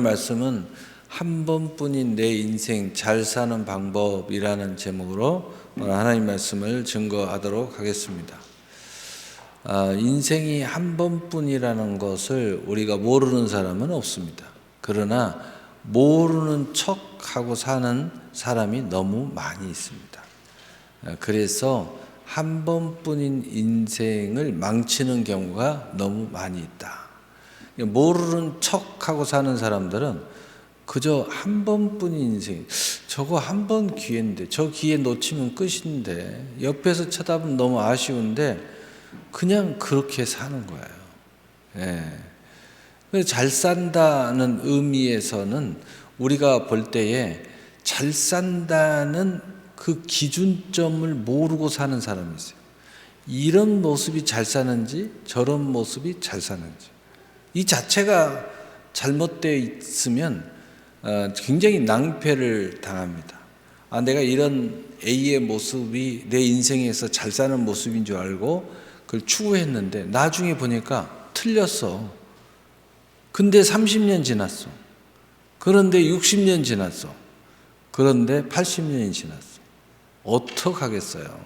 말씀은 한 번뿐인 내 인생 잘 사는 방법이라는 제목으로 하나님 말씀을 증거하도록 하겠습니다. 인생이 한 번뿐이라는 것을 우리가 모르는 사람은 없습니다. 그러나 모르는 척하고 사는 사람이 너무 많이 있습니다. 그래서 한 번뿐인 인생을 망치는 경우가 너무 많이 있다. 모르는 척하고 사는 사람들은 그저 한 번뿐인 인생, 저거 한 번 기회인데, 저 기회 놓치면 끝인데, 옆에서 쳐다보면 너무 아쉬운데 그냥 그렇게 사는 거예요. 그래서 잘 산다는 의미에서는 우리가 볼 때에 잘 산다는 그 기준점을 모르고 사는 사람이 있어요. 이런 모습이 잘 사는지 저런 모습이 잘 사는지, 이 자체가 잘못되어 있으면 굉장히 낭패를 당합니다. 내가 이런 A의 모습이 내 인생에서 잘 사는 모습인 줄 알고 그걸 추구했는데 나중에 보니까 틀렸어. 근데 30년 지났어. 그런데 60년 지났어. 그런데 80년이 지났어. 어떡하겠어요?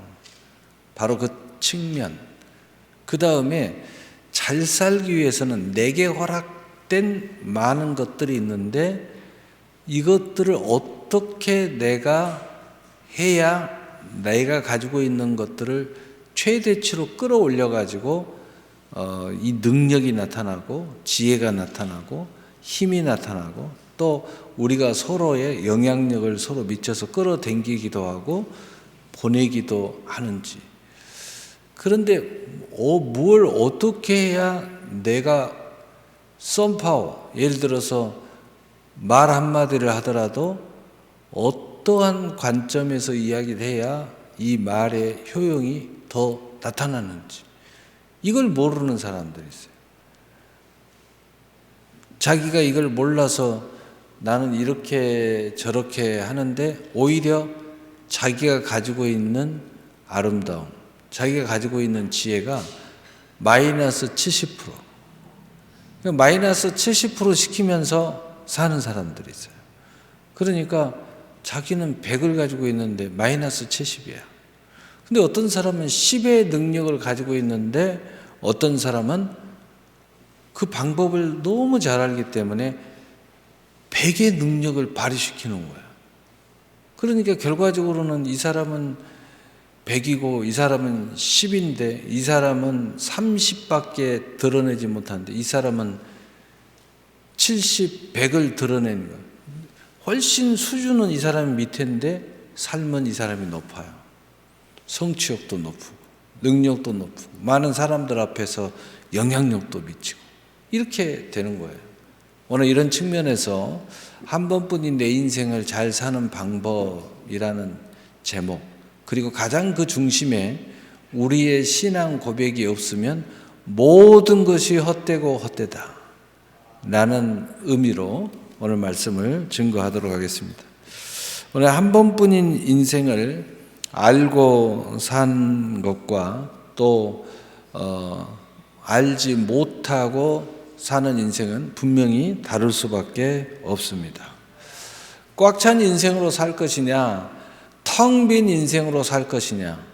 바로 그 측면. 그 다음에 잘 살기 위해서는 내게 허락된 많은 것들이 있는데 이것들을 어떻게 내가 해야 내가 가지고 있는 것들을 최대치로 끌어올려 가지고 이 능력이 나타나고 지혜가 나타나고 힘이 나타나고 또 우리가 서로의 영향력을 서로 미쳐서 끌어당기기도 하고 보내기도 하는지. 그런데 뭘 어떻게 해야 내가 썬파워, 예를 들어서 말 한마디를 하더라도 어떠한 관점에서 이야기를 해야 이 말의 효용이 더 나타나는지, 이걸 모르는 사람들이 있어요. 자기가 이걸 몰라서 나는 이렇게 저렇게 하는데 오히려 자기가 가지고 있는 아름다움, 자기가 가지고 있는 지혜가 마이너스 70%, 마이너스 70% 시키면서 사는 사람들이 있어요. 그러니까 자기는 100을 가지고 있는데 마이너스 70이야. 근데 어떤 사람은 10의 능력을 가지고 있는데 어떤 사람은 그 방법을 너무 잘 알기 때문에 100의 능력을 발휘시키는 거야. 그러니까 결과적으로는 이 사람은 100이고 이 사람은 10인데 이 사람은 30밖에 드러내지 못하는데 이 사람은 70, 100을 드러내는 거예요. 훨씬 수준은 이 사람이 밑인데 삶은 이 사람이 높아요. 성취욕도 높고 능력도 높고 많은 사람들 앞에서 영향력도 미치고 이렇게 되는 거예요. 오늘 이런 측면에서 한 번뿐인 내 인생을 잘 사는 방법이라는 제목, 그리고 가장 그 중심에 우리의 신앙 고백이 없으면 모든 것이 헛되고 헛되다 라는 의미로 오늘 말씀을 증거하도록 하겠습니다. 오늘 한 번뿐인 인생을 알고 산 것과 또 알지 못하고 사는 인생은 분명히 다를 수밖에 없습니다. 꽉 찬 인생으로 살 것이냐, 텅 빈 인생으로 살 것이냐.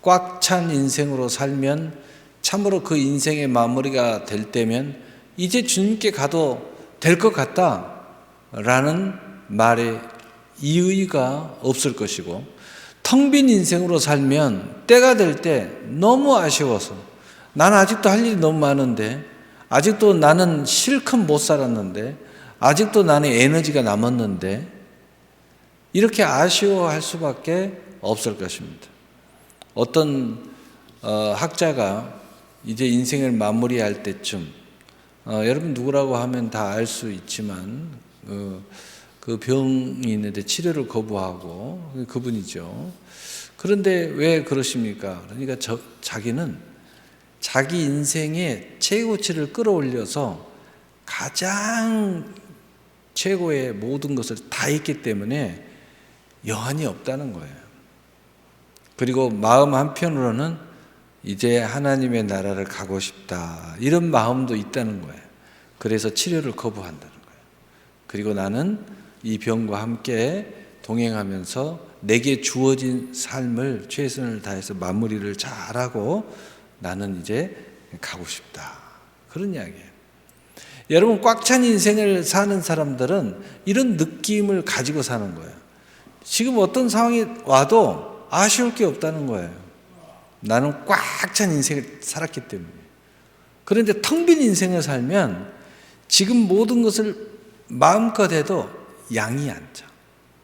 꽉 찬 인생으로 살면 참으로 그 인생의 마무리가 될 때면 이제 주님께 가도 될 것 같다 라는 말에 이의가 없을 것이고, 텅 빈 인생으로 살면 때가 될 때 너무 아쉬워서 나는 아직도 할 일이 너무 많은데, 아직도 나는 실컷 못 살았는데, 아직도 나는 에너지가 남았는데, 이렇게 아쉬워할 수밖에 없을 것입니다. 어떤 학자가 이제 인생을 마무리할 때쯤, 여러분 누구라고 하면 다 알 수 있지만 그 병이 있는데 치료를 거부하고 그분이죠. 그런데 왜 그러십니까? 그러니까 자기는 자기 인생의 최고치를 끌어올려서 가장 최고의 모든 것을 다 했기 때문에 여한이 없다는 거예요. 그리고 마음 한편으로는 이제 하나님의 나라를 가고 싶다 이런 마음도 있다는 거예요. 그래서 치료를 거부한다는 거예요. 그리고 나는 이 병과 함께 동행하면서 내게 주어진 삶을 최선을 다해서 마무리를 잘하고 나는 이제 가고 싶다. 그런 이야기예요. 여러분, 꽉 찬 인생을 사는 사람들은 이런 느낌을 가지고 사는 거예요. 지금 어떤 상황이 와도 아쉬울 게 없다는 거예요. 나는 꽉 찬 인생을 살았기 때문에. 그런데 텅 빈 인생을 살면 지금 모든 것을 마음껏 해도 양이 안 차.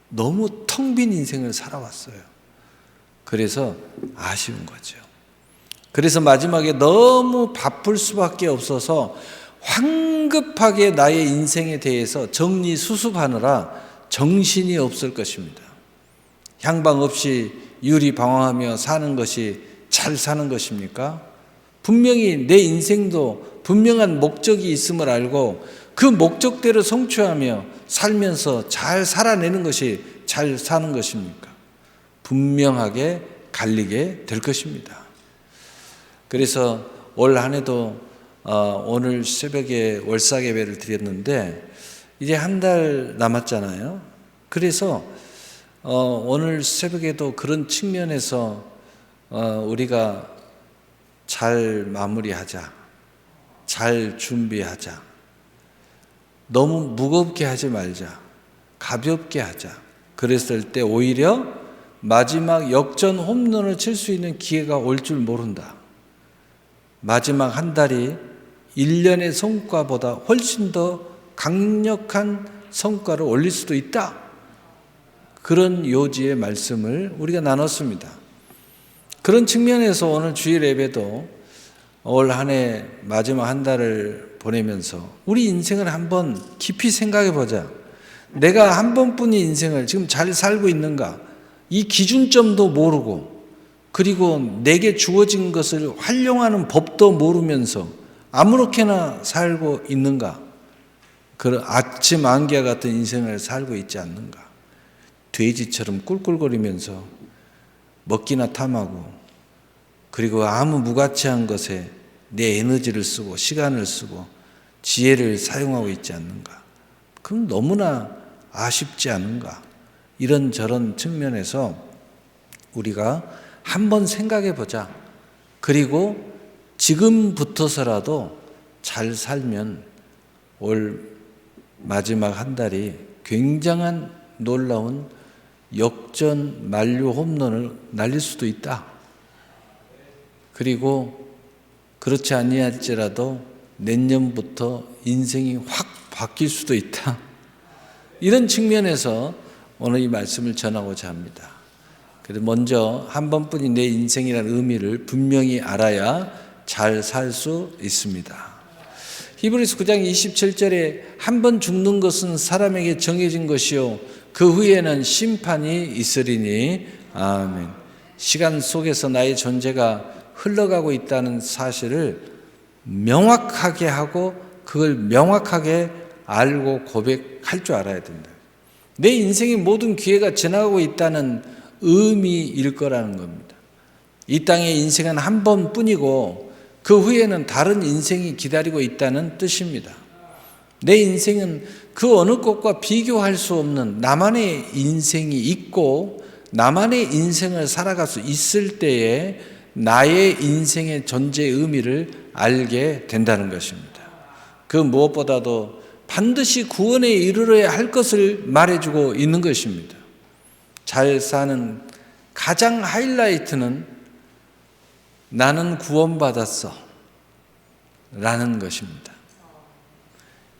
너무 텅 빈 인생을 살아왔어요. 그래서 아쉬운 거죠. 그래서 마지막에 너무 바쁠 수밖에 없어서 황급하게 나의 인생에 대해서 정리수습하느라 정신이 없을 것입니다. 향방 없이 유리방황하며 사는 것이 잘 사는 것입니까? 분명히 내 인생도 분명한 목적이 있음을 알고 그 목적대로 성취하며 살면서 잘 살아내는 것이 잘 사는 것입니까? 분명하게 갈리게 될 것입니다. 그래서 올 한 해도 오늘 새벽에 월삭 예배를 드렸는데 이제 한 달 남았잖아요. 그래서 오늘 새벽에도 그런 측면에서 우리가 잘 마무리하자, 잘 준비하자, 너무 무겁게 하지 말자, 가볍게 하자. 그랬을 때 오히려 마지막 역전 홈런을 칠 수 있는 기회가 올 줄 모른다. 마지막 한 달이 1년의 성과보다 훨씬 더 강력한 성과를 올릴 수도 있다. 그런 요지의 말씀을 우리가 나눴습니다. 그런 측면에서 오늘 주일 예배도 올 한 해 마지막 한 달을 보내면서 우리 인생을 한번 깊이 생각해 보자. 내가 한 번뿐인 인생을 지금 잘 살고 있는가? 이 기준점도 모르고 그리고 내게 주어진 것을 활용하는 법도 모르면서 아무렇게나 살고 있는가? 그런 아침 안개와 같은 인생을 살고 있지 않는가? 돼지처럼 꿀꿀거리면서 먹기나 탐하고 그리고 아무 무가치한 것에 내 에너지를 쓰고 시간을 쓰고 지혜를 사용하고 있지 않는가? 그럼 너무나 아쉽지 않은가? 이런저런 측면에서 우리가 한번 생각해 보자. 그리고 지금부터서라도 잘 살면 올 마지막 한 달이 굉장한 놀라운 역전 만료 홈런을 날릴 수도 있다. 그리고 그렇지 아니할지라도 내년부터 인생이 확 바뀔 수도 있다. 이런 측면에서 오늘 이 말씀을 전하고자 합니다. 그래서 먼저 한 번뿐인 내 인생이라는 의미를 분명히 알아야 잘 살 수 있습니다. 히브리서 9장 27절에 한 번 죽는 것은 사람에게 정해진 것이요 그 후에는 심판이 있으리니 아멘. 시간 속에서 나의 존재가 흘러가고 있다는 사실을 명확하게 하고 그걸 명확하게 알고 고백할 줄 알아야 된다. 내 인생의 모든 기회가 지나가고 있다는 의미일 거라는 겁니다. 이 땅의 인생은 한 번뿐이고 그 후에는 다른 인생이 기다리고 있다는 뜻입니다. 내 인생은 그 어느 것과 비교할 수 없는 나만의 인생이 있고 나만의 인생을 살아갈 수 있을 때에 나의 인생의 존재의 의미를 알게 된다는 것입니다. 그 무엇보다도 반드시 구원에 이르러야 할 것을 말해주고 있는 것입니다. 잘 사는 가장 하이라이트는 나는 구원받았어 라는 것입니다.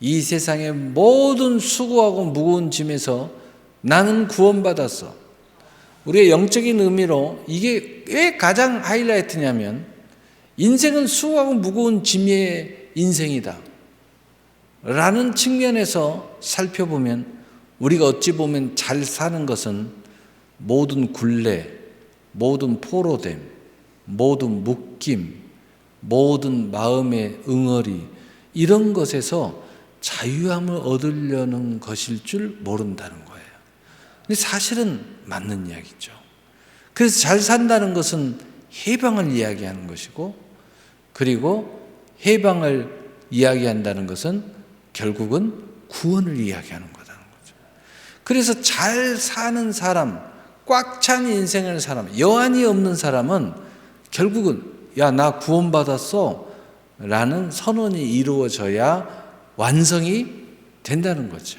이 세상의 모든 수고하고 무거운 짐에서 나는 구원받았어. 우리의 영적인 의미로 이게 왜 가장 하이라이트냐면 인생은 수고하고 무거운 짐의 인생이다 라는 측면에서 살펴보면 우리가 어찌 보면 잘 사는 것은 모든 굴레, 모든 포로됨, 모든 묶임, 모든 마음의 응어리 이런 것에서 자유함을 얻으려는 것일 줄 모른다는 거예요. 근데 사실은 맞는 이야기죠. 그래서 잘 산다는 것은 해방을 이야기하는 것이고 그리고 해방을 이야기한다는 것은 결국은 구원을 이야기하는 거다. 그래서 잘 사는 사람, 꽉 찬 인생을 사람, 여한이 없는 사람은 결국은 야, 나 구원받았어 라는 선언이 이루어져야 완성이 된다는 거죠.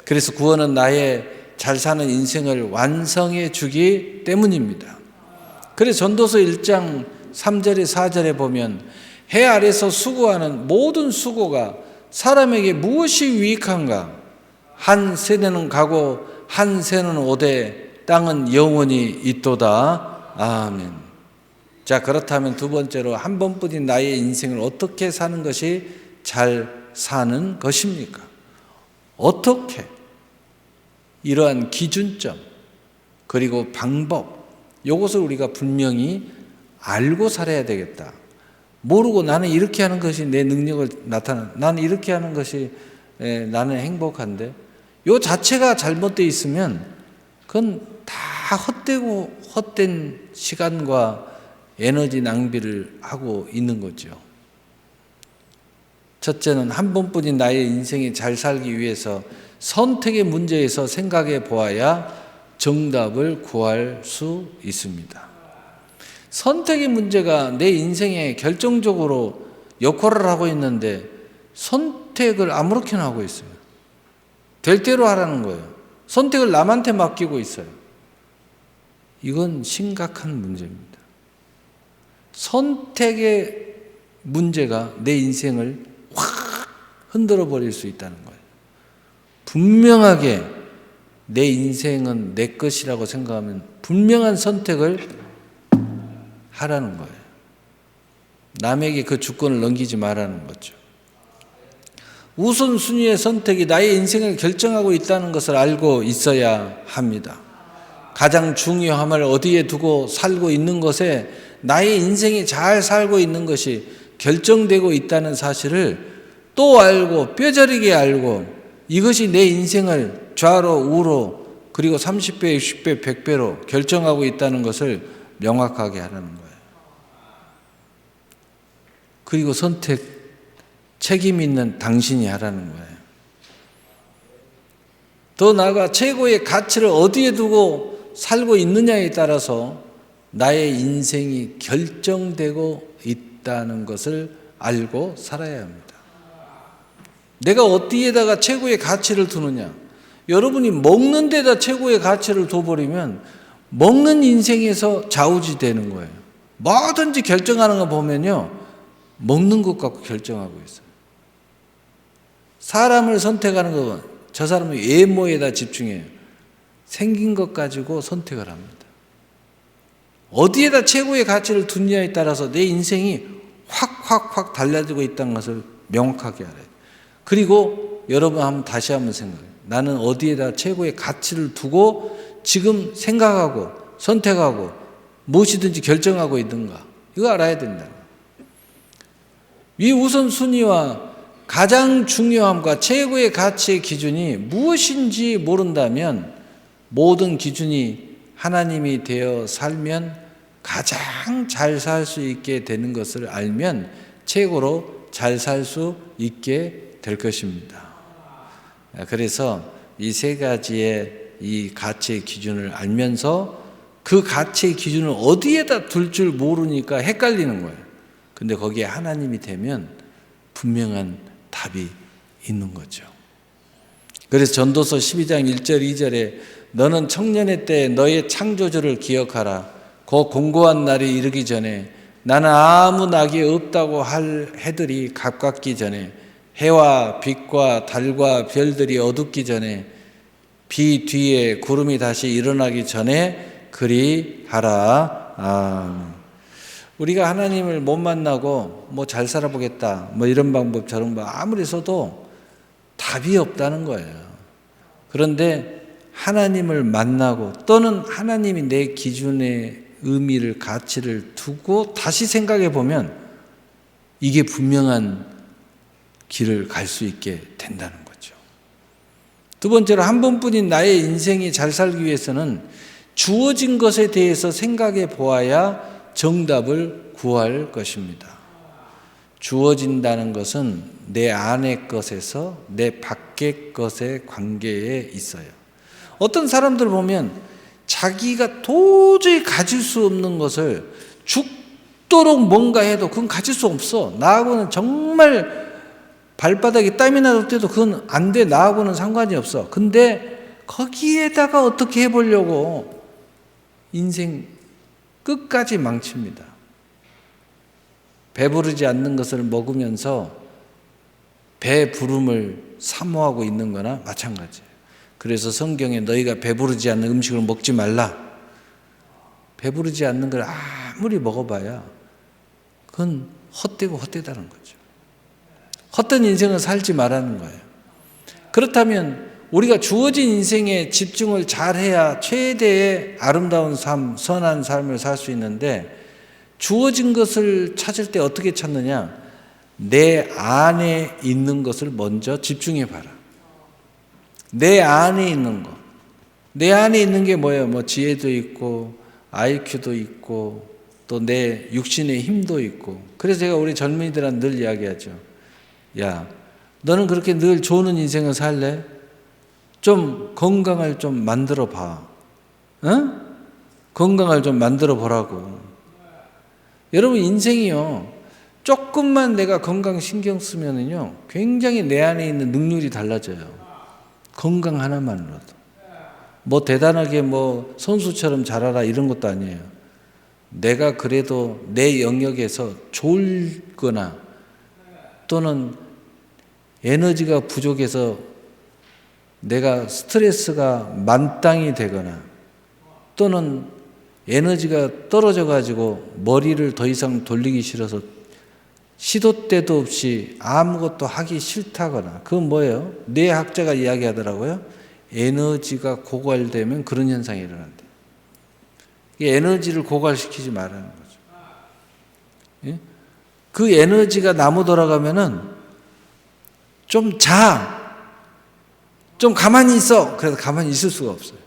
그래서 구원은 나의 잘 사는 인생을 완성해 주기 때문입니다. 그래서 전도서 1장 3절에 4절에 보면 해 아래서 수고하는 모든 수고가 사람에게 무엇이 유익한가? 한 세대는 가고 한 세는 오되 땅은 영원히 있도다. 아멘. 자, 그렇다면 두 번째로 한 번뿐인 나의 인생을 어떻게 사는 것이 잘 사는 것입니까? 어떻게? 이러한 기준점 그리고 방법, 이것을 우리가 분명히 알고 살아야 되겠다. 모르고 나는 이렇게 하는 것이 내 능력을 나타나, 나는 이렇게 하는 것이 나는 행복한데, 요 자체가 잘못되어 있으면 그건 다 헛된 시간과 에너지 낭비를 하고 있는 거죠. 첫째는 한 번뿐인 나의 인생이 잘 살기 위해서 선택의 문제에서 생각해 보아야 정답을 구할 수 있습니다. 선택의 문제가 내 인생에 결정적으로 역할을 하고 있는데 선택을 아무렇게나 하고 있어요. 될 대로 하라는 거예요. 선택을 남한테 맡기고 있어요. 이건 심각한 문제입니다. 선택의 문제가 내 인생을 확 흔들어 버릴 수 있다는 거예요. 분명하게 내 인생은 내 것이라고 생각하면 분명한 선택을 하라는 거예요. 남에게 그 주권을 넘기지 말라는 거죠. 우선순위의 선택이 나의 인생을 결정하고 있다는 것을 알고 있어야 합니다. 가장 중요함을 어디에 두고 살고 있는 것에 나의 인생이 잘 살고 있는 것이 결정되고 있다는 사실을 또 알고 뼈저리게 알고 이것이 내 인생을 좌로 우로 그리고 30배, 60배, 100배로 결정하고 있다는 것을 명확하게 하라는 거예요. 그리고 선택 책임 있는 당신이 하라는 거예요. 더 나아가 최고의 가치를 어디에 두고 살고 있느냐에 따라서 나의 인생이 결정되고 있다는 것을 알고 살아야 합니다. 내가 어디에다가 최고의 가치를 두느냐. 여러분이 먹는 데다 최고의 가치를 둬버리면 먹는 인생에서 좌우지되는 거예요. 뭐든지 결정하는 거 보면요, 먹는 것 갖고 결정하고 있어요. 사람을 선택하는 거, 저 사람은 외모에다 집중해요. 생긴 것 가지고 선택을 합니다. 어디에다 최고의 가치를 두느냐에 따라서 내 인생이 확 달라지고 있다는 것을 명확하게 알아요. 그리고 여러분 다시 한번 생각해요. 나는 어디에다 최고의 가치를 두고 지금 생각하고 선택하고 무엇이든지 결정하고 있는가. 이거 알아야 된다. 이 우선순위와 가장 중요함과 최고의 가치의 기준이 무엇인지 모른다면 모든 기준이 하나님이 되어 살면 가장 잘 살 수 있게 되는 것을 알면 최고로 잘 살 수 있게 될 것입니다. 그래서 이 세 가지의 이 가치의 기준을 알면서 그 가치의 기준을 어디에다 둘 줄 모르니까 헷갈리는 거예요. 근데 거기에 하나님이 되면 분명한 답이 있는 거죠. 그래서 전도서 12장 1절 2절에 너는 청년의 때 너의 창조주를 기억하라. 그 공고한 날이 이르기 전에 나는 아무 낙이 없다고 할 해들이 가깝기 전에 해와 빛과 달과 별들이 어둡기 전에 비 뒤에 구름이 다시 일어나기 전에 그리하라. 아멘. 우리가 하나님을 못 만나고 뭐 잘 살아보겠다 뭐 이런 방법 저런 방법 아무리 써도 답이 없다는 거예요. 그런데 하나님을 만나고 또는 하나님이 내 기준의 의미를 가치를 두고 다시 생각해 보면 이게 분명한 길을 갈 수 있게 된다는 거죠. 두 번째로 한 번뿐인 나의 인생이 잘 살기 위해서는 주어진 것에 대해서 생각해 보아야 정답을 구할 것입니다. 주어진다는 것은 내 안의 것에서 내 밖 밖의 것의 관계에 있어요. 어떤 사람들 보면 자기가 도저히 가질 수 없는 것을 죽도록 뭔가 해도 그건 가질 수 없어. 나하고는 정말 발바닥에 땀이 나올 때도 그건 안 돼. 나하고는 상관이 없어. 근데 거기에다가 어떻게 해보려고 인생 끝까지 망칩니다. 배부르지 않는 것을 먹으면서 배부름을 사모하고 있는 거나 마찬가지예요. 그래서 성경에 너희가 배부르지 않는 음식을 먹지 말라. 배부르지 않는 걸 아무리 먹어봐야 그건 헛되고 헛되다는 거죠. 헛된 인생을 살지 말라는 거예요. 그렇다면 우리가 주어진 인생에 집중을 잘해야 최대의 아름다운 삶, 선한 삶을 살 수 있는데 주어진 것을 찾을 때 어떻게 찾느냐? 내 안에 있는 것을 먼저 집중해 봐라. 내 안에 있는 거. 내 안에 있는 게 뭐예요? 뭐 지혜도 있고 IQ도 있고 또 내 육신의 힘도 있고. 그래서 제가 우리 젊은이들한테 늘 이야기하죠. 야, 너는 그렇게 늘 좋은 인생을 살래? 좀 건강을 좀 만들어 봐. 응? 건강을 좀 만들어 보라고. 여러분 인생이요. 조금만 내가 건강 신경 쓰면은요. 굉장히 내 안에 있는 능률이 달라져요. 건강 하나만으로도. 뭐 대단하게 뭐 선수처럼 잘하라 이런 것도 아니에요. 내가 그래도 내 영역에서 졸거나 또는 에너지가 부족해서 내가 스트레스가 만땅이 되거나 또는 에너지가 떨어져 가지고 머리를 더 이상 돌리기 싫어서 시도 때도 없이 아무것도 하기 싫다거나 그건 뭐예요? 뇌학자가 이야기하더라고요. 에너지가 고갈되면 그런 현상이 일어난대. 에너지를 고갈시키지 말라는 거죠. 예? 그 에너지가 나무 돌아가면은 좀 자. 좀 가만히 있어. 그래도 가만히 있을 수가 없어요.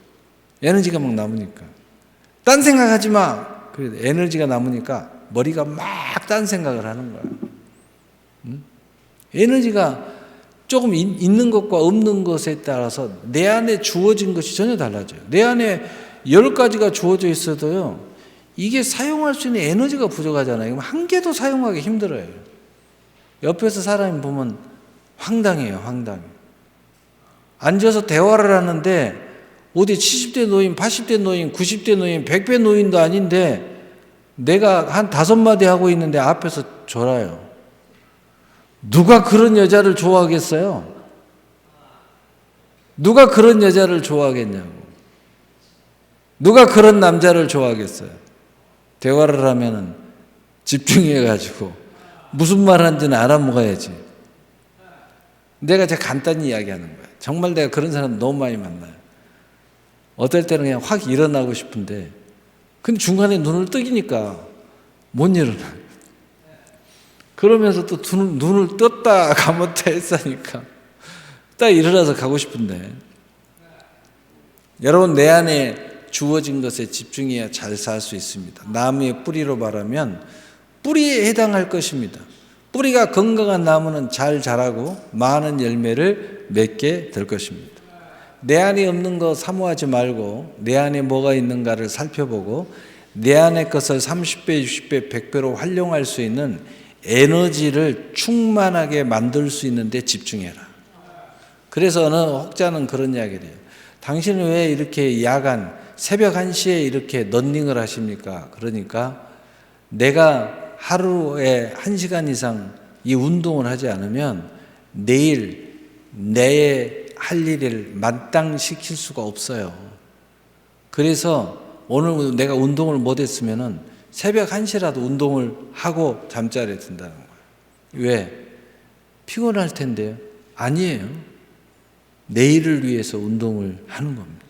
에너지가 막 남으니까. 딴 생각하지 마. 그래도 에너지가 남으니까 머리가 막 딴 생각을 하는 거야. 에너지가 조금 있는 것과 없는 것에 따라서 내 안에 주어진 것이 전혀 달라져요. 내 안에 10가지가 주어져 있어도요. 이게 사용할 수 있는 에너지가 부족하잖아요. 그럼 한 개도 사용하기 힘들어요. 옆에서 사람이 보면 황당해요. 황당해. 앉아서 대화를 하는데 어디 70대 노인, 80대 노인, 90대 노인, 100배 노인도 아닌데 내가 한 5마디 하고 있는데 앞에서 졸아요. 누가 그런 여자를 좋아하겠어요? 누가 그런 여자를 좋아하겠냐고. 누가 그런 남자를 좋아하겠어요? 대화를 하면은 집중해가지고 무슨 말 하는지는 알아먹어야지. 내가 제가 간단히 이야기하는 거야. 정말 내가 그런 사람 너무 많이 만나요. 어떨 때는 그냥 확 일어나고 싶은데 근데 중간에 눈을 뜨기니까 못 일어나요. 그러면서 또 눈을 떴다 감았다 했으니까 딱 일어나서 가고 싶은데 여러분 내 안에 주어진 것에 집중해야 잘 살 수 있습니다. 나무의 뿌리로 말하면 뿌리에 해당할 것입니다. 뿌리가 건강한 나무는 잘 자라고 많은 열매를 맺게 될 것입니다. 내 안에 없는 거 사모하지 말고 내 안에 뭐가 있는가를 살펴보고 내 안의 것을 30배, 60배, 100배로 활용할 수 있는 에너지를 충만하게 만들 수 있는 데 집중해라. 그래서 어느 혹자는 그런 이야기를 해요. 당신은 왜 이렇게 야간 새벽 1시에 이렇게 런닝을 하십니까? 그러니까 내가 하루에 1시간 이상 이 운동을 하지 않으면 내일 내 할 일을 마땅시킬 수가 없어요. 그래서 오늘 내가 운동을 못했으면은 새벽 1시라도 운동을 하고 잠자리에 든다는 거예요. 왜? 피곤할 텐데요. 아니에요. 내일을 위해서 운동을 하는 겁니다.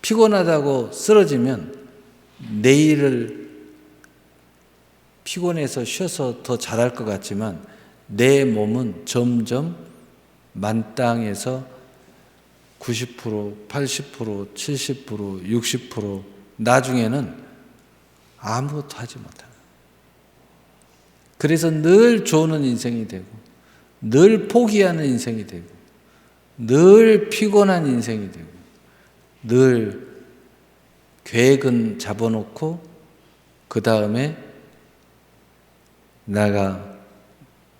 피곤하다고 쓰러지면 내일을 피곤해서 쉬어서 더 잘할 것 같지만 내 몸은 점점 만땅에서 90%, 80%, 70%, 60% 나중에는 아무것도 하지 못해요. 그래서 늘 조는 인생이 되고 늘 포기하는 인생이 되고, 늘 피곤한 인생이 되고, 늘 계획은 잡아놓고 그 다음에 내가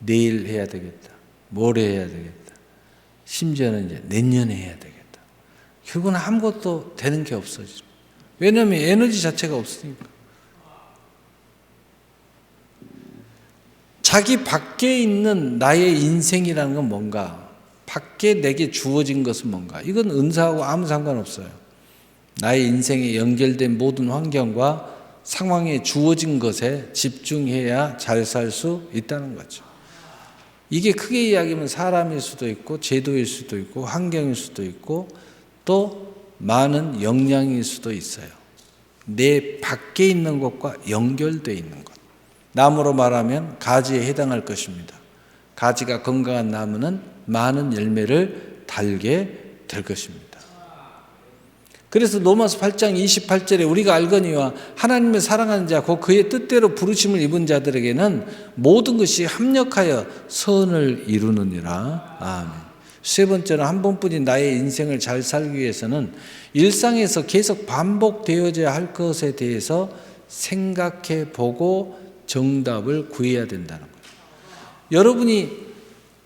내일 해야 되겠다, 모레 해야 되겠다, 심지어는 이제 내년에 해야 되겠다. 결국은 아무것도 되는 게 없어지죠. 왜냐하면 에너지 자체가 없으니까. 자기 밖에 있는 나의 인생이라는 건 뭔가, 밖에 내게 주어진 것은 뭔가, 이건 은사하고 아무 상관없어요. 나의 인생에 연결된 모든 환경과 상황에 주어진 것에 집중해야 잘 살 수 있다는 거죠. 이게 크게 이야기하면 사람일 수도 있고 제도일 수도 있고 환경일 수도 있고 또 많은 역량일 수도 있어요. 내 밖에 있는 것과 연결되어 있는 것. 나무로 말하면 가지에 해당할 것입니다. 가지가 건강한 나무는 많은 열매를 달게 될 것입니다. 그래서 로마서 8장 28절에 우리가 알거니와 하나님을 사랑하는 자 곧 그의 뜻대로 부르심을 입은 자들에게는 모든 것이 합력하여 선을 이루느니라. 아멘. 세 번째는 한 번뿐인 나의 인생을 잘 살기 위해서는 일상에서 계속 반복되어져야 할 것에 대해서 생각해 보고 정답을 구해야 된다는 거예요. 여러분이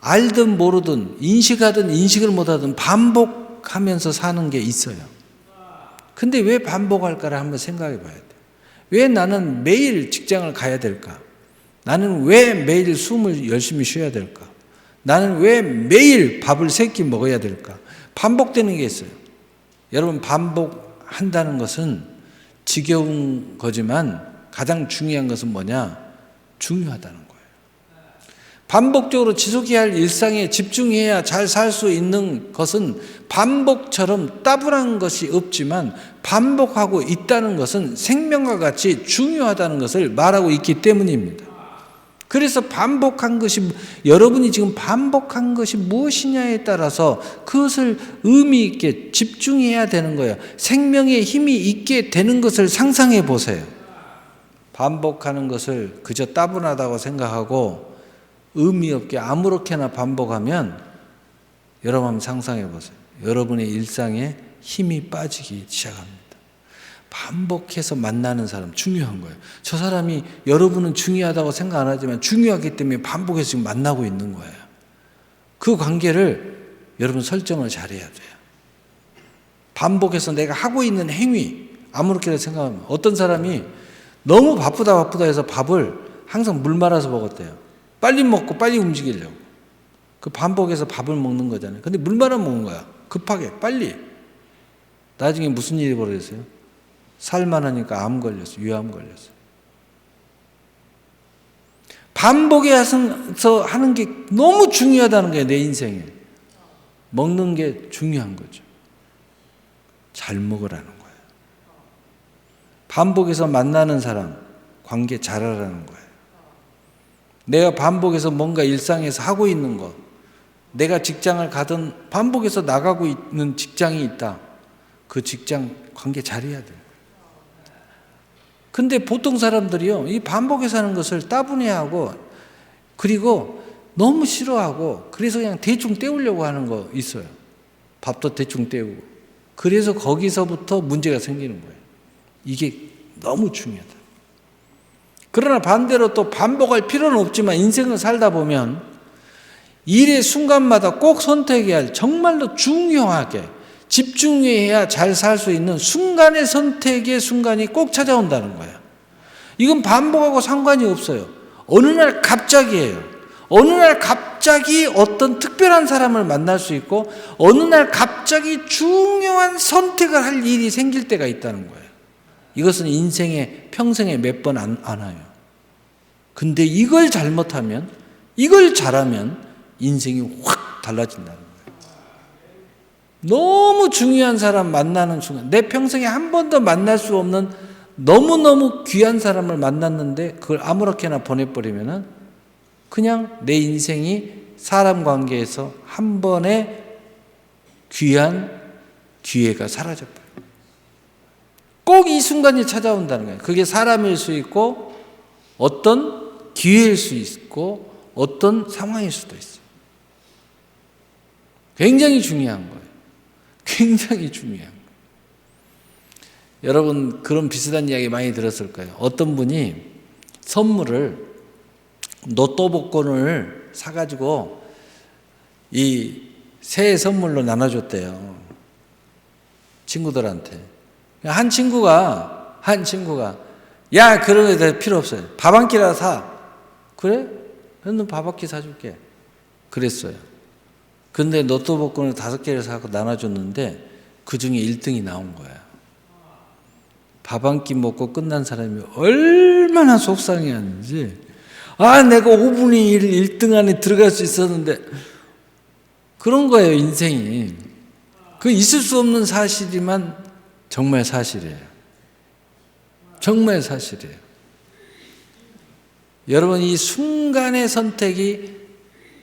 알든 모르든 인식하든 인식을 못하든 반복하면서 사는 게 있어요. 근데 왜 반복할까를 한번 생각해 봐야 돼요. 왜 나는 매일 직장을 가야 될까? 나는 왜 매일 숨을 열심히 쉬어야 될까? 나는 왜 매일 밥을 3끼 먹어야 될까? 반복되는 게 있어요. 여러분, 반복한다는 것은 지겨운 거지만 가장 중요한 것은 뭐냐? 중요하다는 거예요. 반복적으로 지속해야 할 일상에 집중해야 잘 살 수 있는 것은 반복처럼 따분한 것이 없지만 반복하고 있다는 것은 생명과 같이 중요하다는 것을 말하고 있기 때문입니다. 그래서 반복한 것이, 여러분이 지금 반복한 것이 무엇이냐에 따라서 그것을 의미 있게 집중해야 되는 거예요. 생명의 힘이 있게 되는 것을 상상해 보세요. 반복하는 것을 그저 따분하다고 생각하고 의미 없게 아무렇게나 반복하면 여러분 한번 상상해 보세요. 여러분의 일상에 힘이 빠지기 시작합니다. 반복해서 만나는 사람 중요한 거예요. 저 사람이 여러분은 중요하다고 생각 안 하지만 중요하기 때문에 반복해서 지금 만나고 있는 거예요. 그 관계를 여러분 설정을 잘해야 돼요. 반복해서 내가 하고 있는 행위 아무렇게나 생각하면, 어떤 사람이 너무 바쁘다 해서 밥을 항상 물 말아서 먹었대요. 빨리 먹고 빨리 움직이려고. 그 반복해서 밥을 먹는 거잖아요. 근데 물 말아 먹은 거야. 급하게 빨리. 나중에 무슨 일이 벌어졌어요? 살만하니까 암 걸렸어요. 위암 걸렸어요. 반복해서 하는 게 너무 중요하다는 거예요. 내 인생에. 먹는 게 중요한 거죠. 잘 먹으라는 거예요. 반복해서 만나는 사람 관계 잘하라는 거예요. 내가 반복해서 뭔가 일상에서 하고 있는 것, 내가 직장을 가든 반복해서 나가고 있는 직장이 있다. 그 직장 관계 잘해야 돼요. 근데 보통 사람들이요, 이 반복해서 하는 것을 따분해하고 그리고 너무 싫어하고 그래서 그냥 대충 때우려고 하는 거 있어요. 밥도 대충 때우고. 그래서 거기서부터 문제가 생기는 거예요. 이게 너무 중요하다. 그러나 반대로 또 반복할 필요는 없지만 인생을 살다 보면 일의 순간마다 꼭 선택해야 할, 정말로 중요하게 집중해야 잘 살 수 있는 순간의 선택의 순간이 꼭 찾아온다는 거예요. 이건 반복하고 상관이 없어요. 어느 날 갑자기예요. 어느 날 갑자기 어떤 특별한 사람을 만날 수 있고 어느 날 갑자기 중요한 선택을 할 일이 생길 때가 있다는 거예요. 이것은 인생에 평생에 몇 번 안 와요. 근데 이걸 잘못하면, 이걸 잘하면 인생이 확 달라진다는 거예요. 너무 중요한 사람 만나는 순간, 내 평생에 한 번도 만날 수 없는 너무너무 귀한 사람을 만났는데 그걸 아무렇게나 보내버리면은 그냥 내 인생이 사람 관계에서 한 번의 귀한 기회가 사라져버려요. 꼭 이 순간이 찾아온다는 거예요. 그게 사람일 수 있고 어떤 기회일 수 있고 어떤 상황일 수도 있어요. 굉장히 중요한 거예요. 굉장히 중요한 거예요. 여러분 그런 비슷한 이야기 많이 들었을 거예요. 어떤 분이 선물을 로또 복권을 사가지고 이 새해 선물로 나눠줬대요. 친구들한테. 한 친구가 야 그런 거 필요 없어요. 밥 한 끼라도 사. 그래? 너 밥 한 끼 사줄게. 그랬어요. 근데 로또 복권을 5개를 사고 나눠줬는데 그 중에 1등이 나온 거야. 밥 한 끼 먹고 끝난 사람이 얼마나 속상해하는지. 아, 내가 5분의 1 1등 안에 들어갈 수 있었는데. 그런 거예요, 인생이. 그 있을 수 없는 사실이지만 정말 사실이에요. 정말 사실이에요. 여러분, 이 순간의 선택이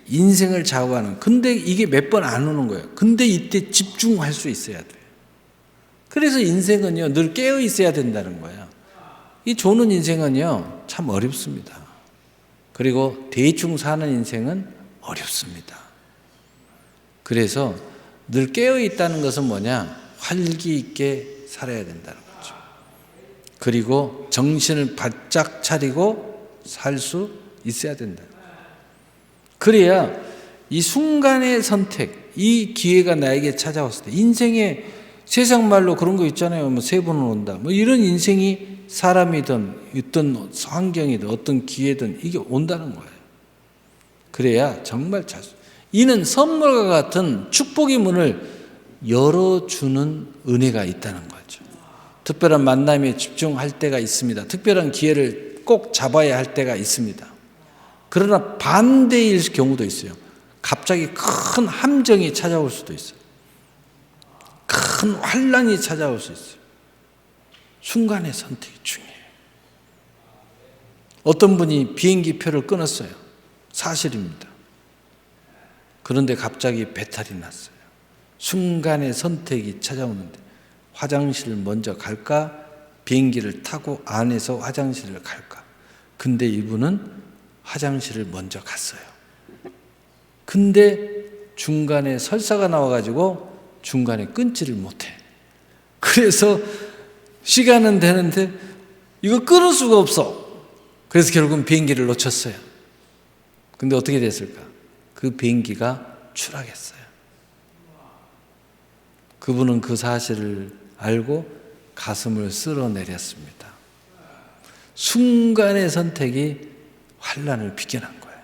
인생을 좌우하는. 근데 이게 몇 번 안 오는 거예요. 근데 이때 집중할 수 있어야 돼요. 그래서 인생은요, 늘 깨어 있어야 된다는 거예요. 이 조는 인생은요, 참 어렵습니다. 그리고 대충 사는 인생은 어렵습니다. 그래서 늘 깨어 있다는 것은 뭐냐? 활기 있게 살아야 된다는 거죠. 그리고 정신을 바짝 차리고 살 수 있어야 된다. 그래야 이 순간의 선택, 이 기회가 나에게 찾아왔을 때, 인생에 세상 말로 그런 거 있잖아요. 뭐 3번은 온다. 뭐 이런 인생이 사람이든 어떤 환경이든 어떤 기회든 이게 온다는 거예요. 그래야 정말 이는 선물과 같은 축복의 문을 열어주는 은혜가 있다는 거죠. 특별한 만남에 집중할 때가 있습니다. 특별한 기회를 꼭 잡아야 할 때가 있습니다. 그러나 반대일 경우도 있어요. 갑자기 큰 함정이 찾아올 수도 있어요. 큰 환란이 찾아올 수 있어요. 순간의 선택이 중요해요. 어떤 분이 비행기 표를 끊었어요. 사실입니다. 그런데 갑자기 배탈이 났어요. 순간의 선택이 찾아오는데 화장실을 먼저 갈까? 비행기를 타고 안에서 화장실을 갈까? 근데 이분은 화장실을 먼저 갔어요. 근데 중간에 설사가 나와가지고 중간에 끊지를 못해. 그래서 시간은 되는데 이거 끊을 수가 없어. 그래서 결국은 비행기를 놓쳤어요. 근데 어떻게 됐을까? 그 비행기가 추락했어요. 그분은 그 사실을 알고 가슴을 쓸어내렸습니다. 순간의 선택이 환란을 비껴난 거예요.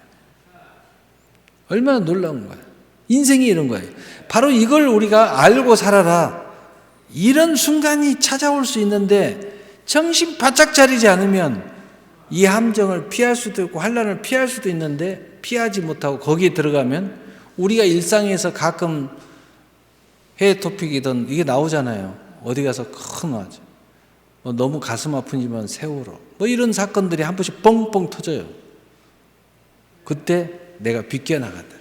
얼마나 놀라운 거예요. 인생이 이런 거예요. 바로 이걸 우리가 알고 살아라. 이런 순간이 찾아올 수 있는데 정신 바짝 차리지 않으면 이 함정을 피할 수도 있고 환란을 피할 수도 있는데 피하지 못하고 거기에 들어가면 우리가 일상에서 가끔 해외 토픽이든 이게 나오잖아요. 어디 가서 큰 화재, 너무 가슴 아프지만 세월호, 이런 사건들이 한 번씩 뻥뻥 터져요. 그때 내가 비껴나간다.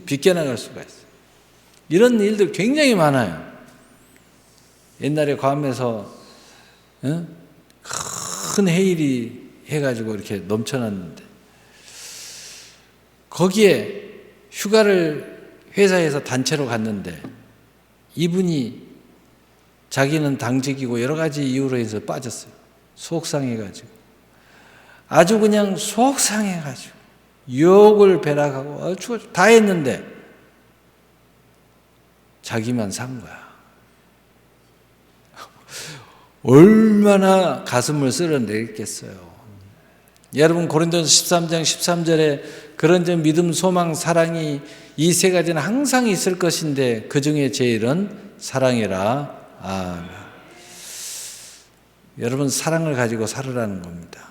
비껴나갈 수가 있어요. 이런 일들 굉장히 많아요. 옛날에 괌에서 큰 해일이 해가지고 이렇게 넘쳐났는데 거기에 휴가를 회사에서 단체로 갔는데 이분이 자기는 당직이고 여러 가지 이유로 해서 빠졌어요. 속상해가지고 아주 그냥 속상해가지고 욕을 배락하고 다 했는데 자기만 산 거야. 얼마나 가슴을 쓸어내겠어요. 여러분 고린도전서 13장 13절에 그런 점 믿음, 소망, 사랑이 이 3가지는 항상 있을 것인데 그 중에 제일은 사랑이라. 아멘. 여러분 사랑을 가지고 살으라는 겁니다.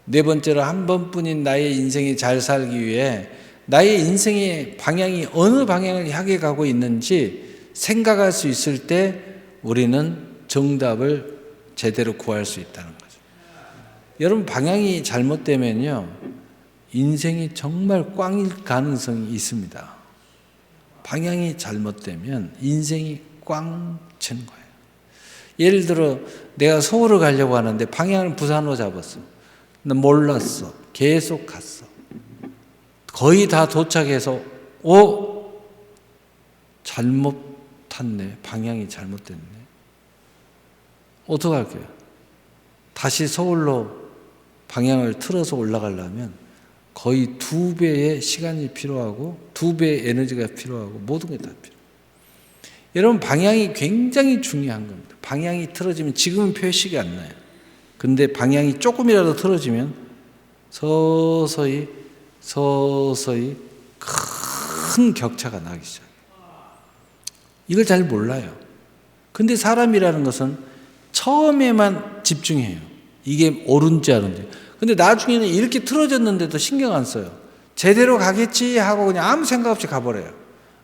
4번째로 한 번뿐인 나의 인생이 잘 살기 위해 나의 인생의 방향이 어느 방향을 향해 가고 있는지 생각할 수 있을 때 우리는 정답을 제대로 구할 수 있다는 거죠. 여러분 방향이 잘못되면요 인생이 정말 꽝일 가능성이 있습니다. 방향이 잘못되면 인생이 꽝 치는 거예요. 예를 들어 내가 서울을 가려고 하는데 방향을 부산으로 잡았어. 나 몰랐어. 계속 갔어. 거의 다 도착해서 잘못 탔네. 방향이 잘못됐네. 어떡할게요? 다시 서울로 방향을 틀어서 올라가려면 거의 2배의 시간이 필요하고 2배의 에너지가 필요하고 모든 게 다 필요해요. 여러분, 방향이 굉장히 중요한 겁니다. 방향이 틀어지면 지금은 표식이 안 나요. 근데 방향이 조금이라도 틀어지면 서서히 큰 격차가 나기 시작해요. 이걸 잘 몰라요. 근데 사람이라는 것은 처음에만 집중해요. 이게 옳은지 아닌지. 근데 나중에는 이렇게 틀어졌는데도 신경 안 써요. 제대로 가겠지 하고 그냥 아무 생각 없이 가버려요.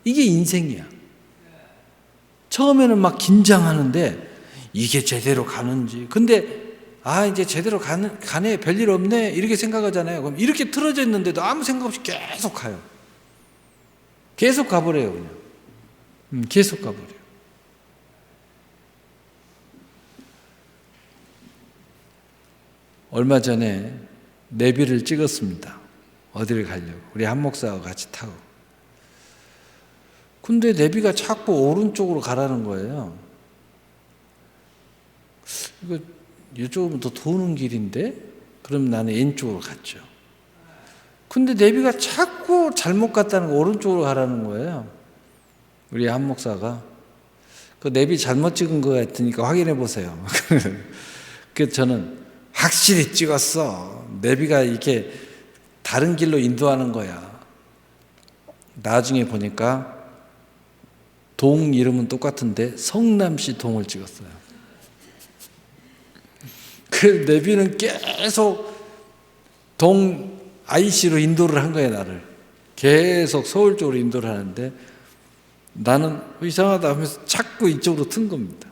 이게 인생이야. 처음에는 막 긴장하는데 이게 제대로 가는지. 근데 이제 제대로 가네, 별일 없네 이렇게 생각하잖아요. 그럼 이렇게 틀어져 있는데도 아무 생각 없이 계속 가요. 계속 가버려요. 그냥 계속 가버려요. 얼마 전에 내비를 찍었습니다. 어디를 가려고. 우리 한 목사와 같이 타고. 근데 내비가 자꾸 오른쪽으로 가라는 거예요. 이거 이쪽으로 더 도는 길인데? 그럼 나는 왼쪽으로 갔죠. 근데 내비가 자꾸 잘못 갔다는 거, 오른쪽으로 가라는 거예요. 우리 한 목사가 그 내비 잘못 찍은 거 같으니까 확인해 보세요. 그래서 저는 확실히 찍었어. 내비가 이렇게 다른 길로 인도하는 거야. 나중에 보니까 동 이름은 똑같은데 성남시 동을 찍었어요. 그 내비는 계속 동 IC로 인도를 한 거예요. 나를 계속 서울 쪽으로 인도를 하는데 나는 이상하다 하면서 자꾸 이쪽으로 튼 겁니다.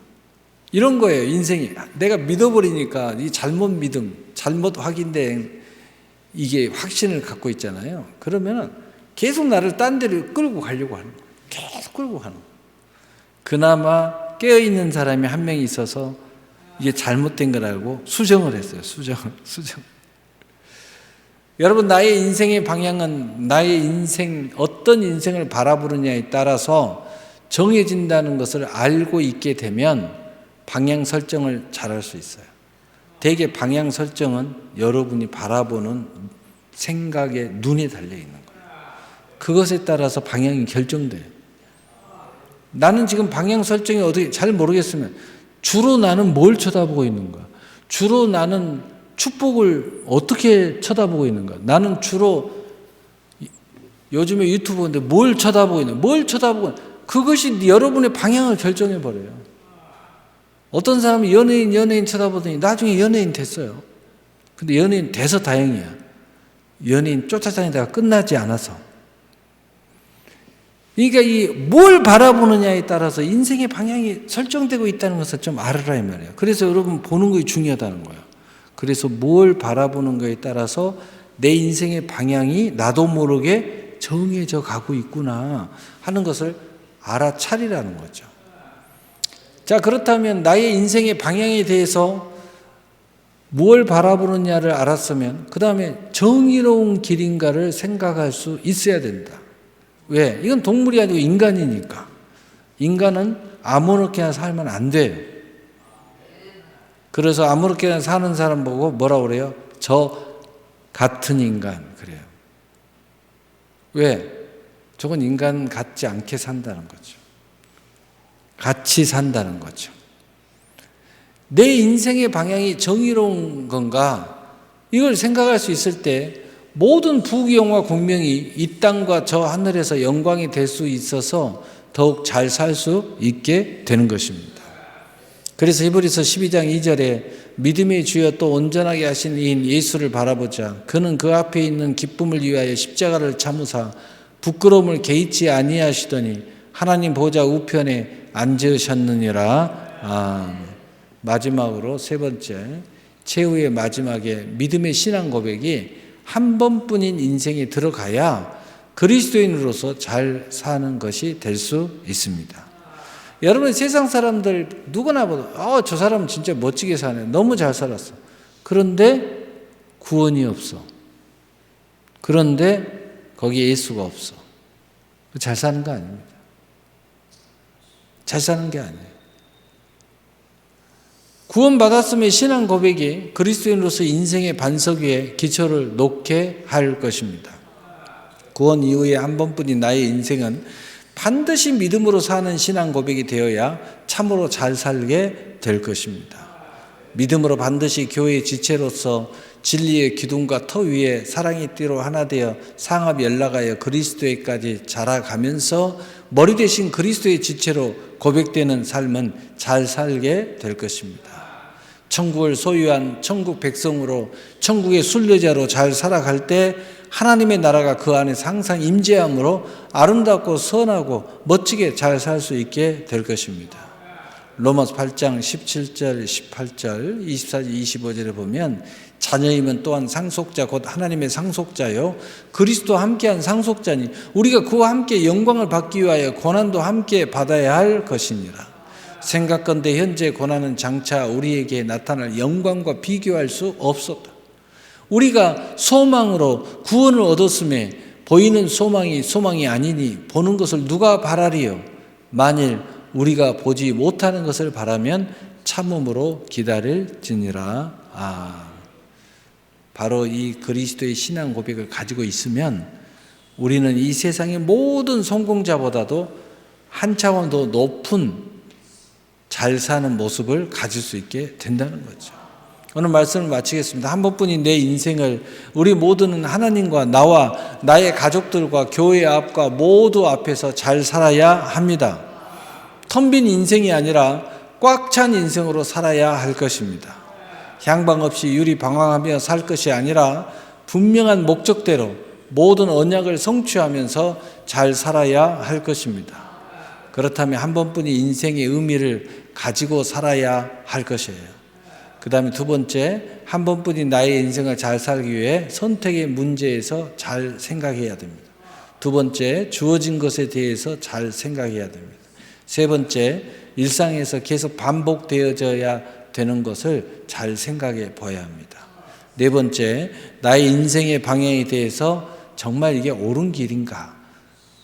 이런 거예요. 인생이. 내가 믿어버리니까 이 잘못 믿음, 잘못 확인된 이게 확신을 갖고 있잖아요. 그러면 계속 나를 딴 데로 끌고 가려고 하는 거예요. 계속 끌고 가는 거예요. 그나마 깨어있는 사람이 한 명 있어서 이게 잘못된 걸 알고 수정을 했어요. 수정. 여러분, 나의 인생의 방향은 나의 인생, 어떤 인생을 바라보느냐에 따라서 정해진다는 것을 알고 있게 되면 방향 설정을 잘할 수 있어요. 대개 방향 설정은 여러분이 바라보는 생각의 눈에 달려있는 거예요. 그것에 따라서 방향이 결정돼요. 나는 지금 방향 설정이 어떻게 잘 모르겠으면 주로 나는 뭘 쳐다보고 있는가? 주로 나는 축복을 어떻게 쳐다보고 있는가? 나는 주로 요즘에 유튜브인데 뭘 쳐다보고 있는가? 뭘 쳐다보고 있는가? 그것이 여러분의 방향을 결정해 버려요. 어떤 사람이 연예인 쳐다보더니 나중에 연예인 됐어요. 근데 연예인 돼서 다행이야. 연예인 쫓아다니다가 끝나지 않아서. 그러니까 이 뭘 바라보느냐에 따라서 인생의 방향이 설정되고 있다는 것을 좀 알아라 이 말이에요. 그래서 여러분 보는 것이 중요하다는 거예요. 그래서 뭘 바라보는 것에 따라서 내 인생의 방향이 나도 모르게 정해져 가고 있구나 하는 것을 알아차리라는 거죠. 자, 그렇다면 나의 인생의 방향에 대해서 뭘 바라보느냐를 알았으면 그 다음에 정의로운 길인가를 생각할 수 있어야 된다. 왜? 이건 동물이 아니고 인간이니까. 인간은 아무렇게나 살면 안 돼요. 그래서 아무렇게나 사는 사람 보고 뭐라고 그래요? 저 같은 인간 그래요. 왜? 저건 인간 같지 않게 산다는 거죠. 같이 산다는 거죠. 내 인생의 방향이 정의로운 건가? 이걸 생각할 수 있을 때 모든 부귀영화 공명이 이 땅과 저 하늘에서 영광이 될 수 있어서 더욱 잘 살 수 있게 되는 것입니다. 그래서 히브리서 12장 2절에 믿음의 주여 또 온전하게 하신 이인 예수를 바라보자. 그는 그 앞에 있는 기쁨을 위하여 십자가를 참으사 부끄러움을 개의치 아니하시더니 하나님 보좌 우편에 앉으셨느니라. 마지막으로 세 번째, 최후의 마지막에 믿음의 신앙 고백이 한 번뿐인 인생에 들어가야 그리스도인으로서 잘 사는 것이 될 수 있습니다. 여러분, 세상 사람들 누구나 봐도 저 사람은 진짜 멋지게 사네. 너무 잘 살았어. 그런데 구원이 없어. 그런데 거기에 예수가 없어. 잘 사는 거 아닙니다. 잘 사는 게 아니에요. 구원받았음의 신앙 고백이 그리스도인으로서 인생의 반석 위에 기초를 놓게 할 것입니다. 구원 이후에 한 번뿐인 나의 인생은 반드시 믿음으로 사는 신앙 고백이 되어야 참으로 잘 살게 될 것입니다. 믿음으로 반드시 교회의 지체로서 진리의 기둥과 터 위에 사랑의 띠로 하나 되어 상합 연락하여 그리스도에까지 자라가면서 머리 대신 그리스도의 지체로 고백되는 삶은 잘 살게 될 것입니다. 천국을 소유한 천국 백성으로 천국의 순례자로 잘 살아갈 때 하나님의 나라가 그 안에서 항상 임재함으로 아름답고 선하고 멋지게 잘 살 수 있게 될 것입니다. 로마서 8장 17절, 18절, 24절, 25절에 보면 자녀이면 또한 상속자 곧 하나님의 상속자요 그리스도와 함께한 상속자니 우리가 그와 함께 영광을 받기 위하여 고난도 함께 받아야 할 것이니라. 생각건대 현재 고난은 장차 우리에게 나타날 영광과 비교할 수 없었다. 우리가 소망으로 구원을 얻었음에 보이는 소망이 아니니 보는 것을 누가 바라리요. 만일 우리가 보지 못하는 것을 바라면 참음으로 기다릴지니라. 바로 이 그리스도의 신앙 고백을 가지고 있으면 우리는 이 세상의 모든 성공자보다도 한 차원 더 높은 잘 사는 모습을 가질 수 있게 된다는 거죠. 오늘 말씀을 마치겠습니다. 한 번뿐인 내 인생을 우리 모두는 하나님과 나와 나의 가족들과 교회 앞과 모두 앞에서 잘 살아야 합니다. 텅 빈 인생이 아니라 꽉 찬 인생으로 살아야 할 것입니다. 향방 없이 유리방황하며 살 것이 아니라 분명한 목적대로 모든 언약을 성취하면서 잘 살아야 할 것입니다. 그렇다면 한 번뿐인 인생의 의미를 가지고 살아야 할 것이에요. 그 다음에 두 번째, 한 번뿐인 나의 인생을 잘 살기 위해 선택의 문제에서 잘 생각해야 됩니다. 두 번째, 주어진 것에 대해서 잘 생각해야 됩니다. 세 번째, 일상에서 계속 반복되어져야 되는 것을 잘 생각해 봐야 합니다. 네 번째, 나의 인생의 방향에 대해서 정말 이게 옳은 길인가,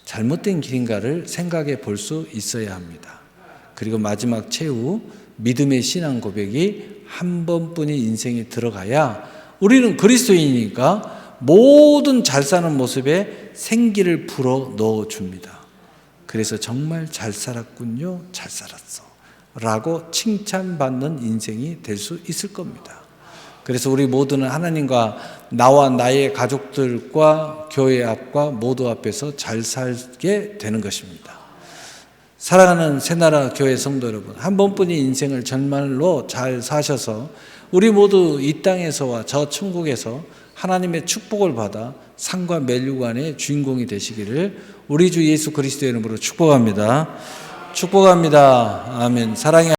잘못된 길인가를 생각해 볼 수 있어야 합니다. 그리고 마지막 최후, 믿음의 신앙 고백이 한 번뿐인 인생에 들어가야 우리는 그리스도인이니까 모든 잘 사는 모습에 생기를 불어 넣어줍니다. 그래서 정말 잘 살았군요, 잘 살았어 라고 칭찬받는 인생이 될 수 있을 겁니다. 그래서 우리 모두는 하나님과 나와 나의 가족들과 교회 앞과 모두 앞에서 잘 살게 되는 것입니다. 사랑하는 새나라 교회 성도 여러분, 한 번뿐인 인생을 정말로 잘 사셔서 우리 모두 이 땅에서와 저 천국에서 하나님의 축복을 받아 상과 멸류관의 주인공이 되시기를 우리 주 예수 그리스도의 이름으로 축복합니다. 축복합니다. 아멘. 사랑의